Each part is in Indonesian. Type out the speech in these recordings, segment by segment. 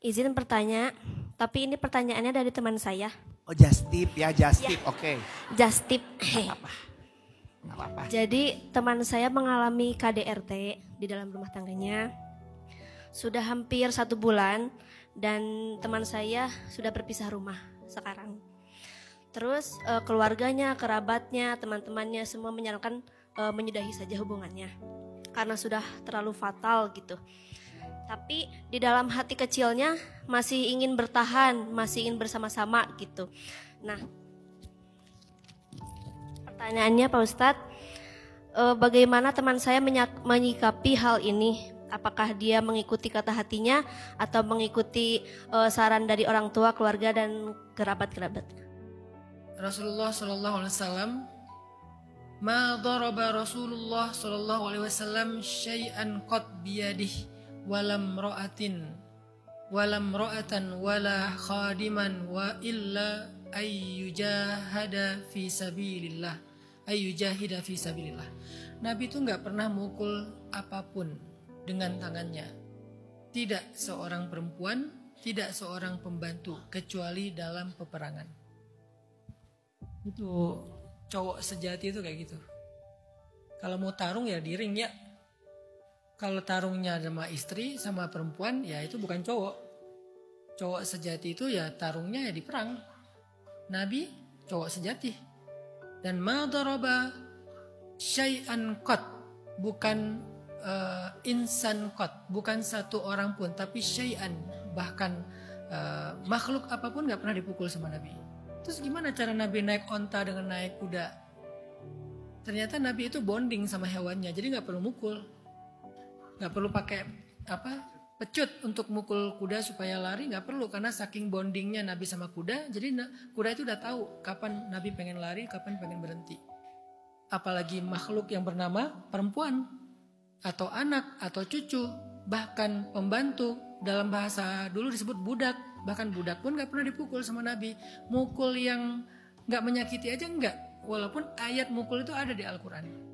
Izin bertanya, tapi ini pertanyaannya dari teman saya. Oh, just tip ya, just tip. Oke. Just tip. Nggak apa-apa. Jadi teman saya mengalami KDRT di dalam rumah tangganya. Sudah hampir 1 bulan dan teman saya sudah berpisah rumah sekarang. Terus keluarganya, kerabatnya, teman-temannya semua menyarankan menyudahi saja hubungannya karena sudah terlalu fatal gitu. Tapi di dalam hati kecilnya masih ingin bertahan, masih ingin bersama-sama gitu. Nah, pertanyaannya Pak Ustadz, bagaimana teman saya menyikapi hal ini? Apakah dia mengikuti kata hatinya atau mengikuti saran dari orang tua, keluarga dan kerabat-kerabat? Rasulullah Shallallahu Alaihi Wasallam, ma daraba Rasulullah Shallallahu Alaihi Wasallam syai'an qad biyadihi walam ro'atan wala khadiman wa illa ayyujahada fi sabilillah. Nabi itu nggak pernah mukul apapun dengan tangannya, tidak seorang perempuan, tidak seorang pembantu, kecuali dalam peperangan. Itu cowok sejati itu kayak gitu. Kalau mau tarung ya di ring ya. Kalau tarungnya sama istri sama perempuan ya itu bukan cowok. Cowok sejati itu ya tarungnya ya di perang. Nabi cowok sejati. Dan ma daraba syai'an qat, bukan insan qat, bukan satu orang pun, tapi syai'an, bahkan makhluk apapun gak pernah dipukul sama Nabi. Terus gimana cara Nabi naik onta dengan naik kuda? Ternyata Nabi itu bonding sama hewannya, jadi gak perlu mukul. Gak perlu pakai pecut untuk mukul kuda supaya lari, gak perlu, karena saking bondingnya Nabi sama kuda, jadi kuda itu udah tahu kapan Nabi pengen lari, kapan pengen berhenti. Apalagi makhluk yang bernama perempuan atau anak atau cucu, bahkan pembantu, dalam bahasa dulu disebut budak, bahkan budak pun gak pernah dipukul sama Nabi. Mukul yang gak menyakiti aja enggak, walaupun ayat mukul itu ada di Al-Quran.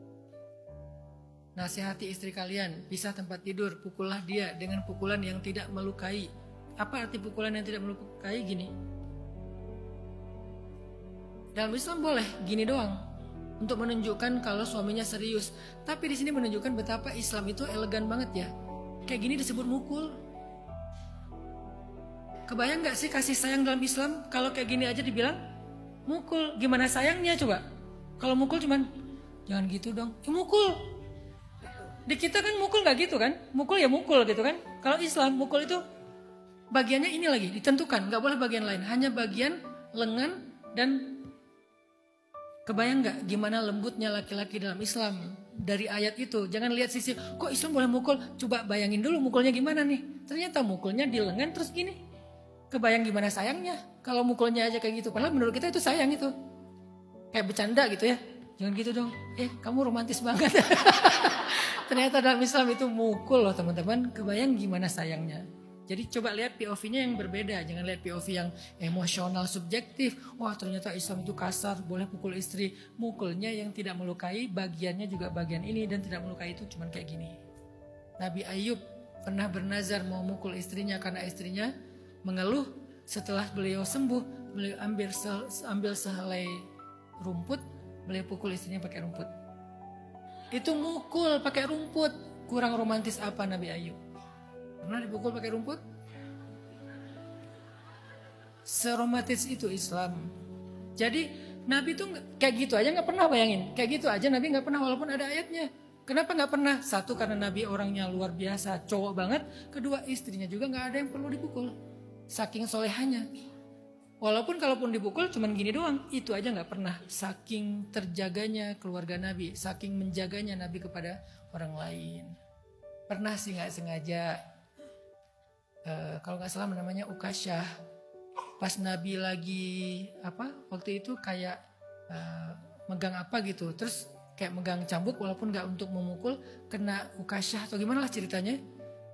Nasihati istri kalian, pisah tempat tidur, pukullah dia dengan pukulan yang tidak melukai. Apa arti pukulan yang tidak melukai? Gini. Dalam Islam boleh gini doang, untuk menunjukkan kalau suaminya serius. Tapi di sini menunjukkan betapa Islam itu elegan banget ya. Kayak gini disebut mukul. Kebayang gak sih kasih sayang dalam Islam? Kalau kayak gini aja dibilang mukul, gimana sayangnya coba? Kalau mukul cuman jangan gitu dong, mukul. Di kita kan mukul gak gitu kan? Mukul ya mukul gitu kan? Kalau Islam mukul itu bagiannya ini lagi ditentukan, gak boleh bagian lain, hanya bagian lengan. Dan kebayang gak gimana lembutnya laki-laki dalam Islam dari ayat itu? Jangan lihat sisi, kok Islam boleh mukul? Coba bayangin dulu mukulnya gimana nih? Ternyata mukulnya di lengan terus gini. Kebayang gimana sayangnya? Kalau mukulnya aja kayak gitu, padahal menurut kita itu sayang itu. Kayak bercanda gitu ya. Jangan gitu dong, kamu romantis banget. Ternyata dalam Islam itu mukul loh teman-teman. Kebayang gimana sayangnya. Jadi coba lihat POV-nya yang berbeda. Jangan lihat POV yang emosional, subjektif. Wah ternyata Islam itu kasar, boleh pukul istri. Mukulnya yang tidak melukai, bagiannya juga bagian ini. Dan tidak melukai itu cuman kayak gini. Nabi Ayub pernah bernazar mau mukul istrinya karena istrinya mengeluh. Setelah beliau sembuh, beliau ambil sehelai rumput, beliau pukul istrinya pakai rumput. Itu mukul pakai rumput. Kurang romantis apa Nabi Ayub? Pernah dipukul pakai rumput? Seromantis itu Islam. Jadi Nabi tuh kayak gitu aja gak pernah, bayangin. Kayak gitu aja Nabi gak pernah walaupun ada ayatnya. Kenapa gak pernah? Satu, karena Nabi orangnya luar biasa, cowok banget. Kedua, istrinya juga gak ada yang perlu dipukul. Saking solehannya. Walaupun kalaupun dipukul cuman gini doang, itu aja gak pernah. Saking terjaganya keluarga Nabi, saking menjaganya Nabi kepada orang lain. Pernah sih gak sengaja, kalau gak salah namanya Ukasyah. Pas Nabi lagi waktu itu kayak megang apa gitu, terus kayak megang cambuk walaupun gak untuk memukul, kena Ukasyah atau gimana lah ceritanya.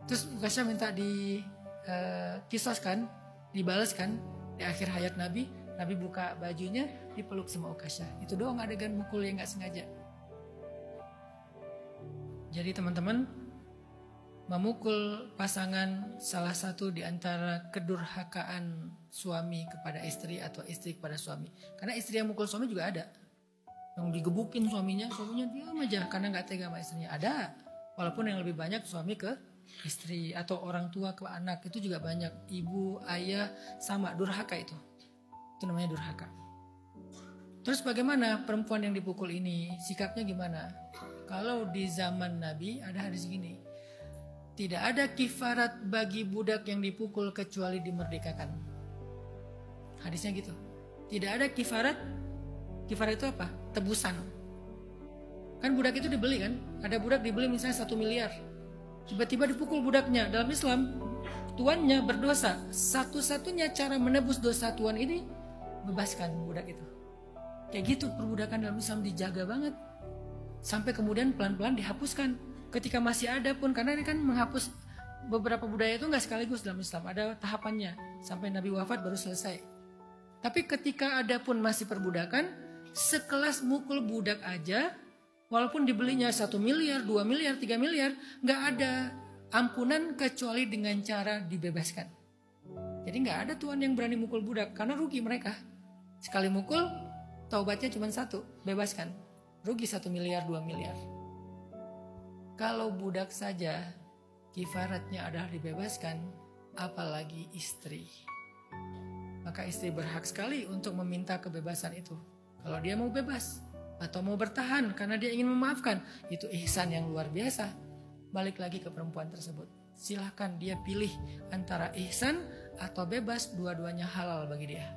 Terus Ukasyah minta dikisoskan, dibalaskan. Di akhir hayat Nabi, Nabi buka bajunya, dipeluk sama Ukasyah. Itu doang adegan mukul yang gak sengaja. Jadi teman-teman, memukul pasangan salah satu di antara kedurhakaan suami kepada istri atau istri kepada suami. Karena istri yang mukul suami juga ada. Yang digebukin suaminya diam aja karena nggak tega sama istrinya. Ada. Walaupun yang lebih banyak suami ke istri atau orang tua ke anak itu juga banyak. Ibu, ayah sama durhaka itu. Itu namanya durhaka. Terus bagaimana perempuan yang dipukul ini? Sikapnya gimana? Kalau di zaman Nabi ada hadis gini. Tidak ada kifarat bagi budak yang dipukul kecuali dimerdekakan. Hadisnya gitu. Tidak ada kifarat. Kifarat itu apa? Tebusan. Kan budak itu dibeli kan? Ada budak dibeli misalnya 1 miliar. Tiba-tiba dipukul budaknya. Dalam Islam, tuannya berdosa. Satu-satunya cara menebus dosa tuan ini, bebaskan budak itu. Kayak gitu perbudakan dalam Islam dijaga banget. Sampai kemudian pelan-pelan dihapuskan. Ketika masih ada pun, karena ini kan menghapus beberapa budaya itu nggak sekaligus dalam Islam. Ada tahapannya. Sampai Nabi wafat baru selesai. Tapi ketika ada pun masih perbudakan, sekelas mukul budak aja, walaupun dibelinya 1 miliar, 2 miliar, 3 miliar, nggak ada ampunan kecuali dengan cara dibebaskan. Jadi nggak ada tuan yang berani mukul budak, karena rugi mereka. Sekali mukul, taubatnya cuma 1, bebaskan. Rugi 1 miliar, 2 miliar. Kalau budak saja, kifaratnya adalah dibebaskan, apalagi istri. Maka istri berhak sekali untuk meminta kebebasan itu. Kalau dia mau bebas atau mau bertahan karena dia ingin memaafkan, itu ihsan yang luar biasa. Balik lagi ke perempuan tersebut. Silahkan dia pilih antara ihsan atau bebas, dua-duanya halal bagi dia.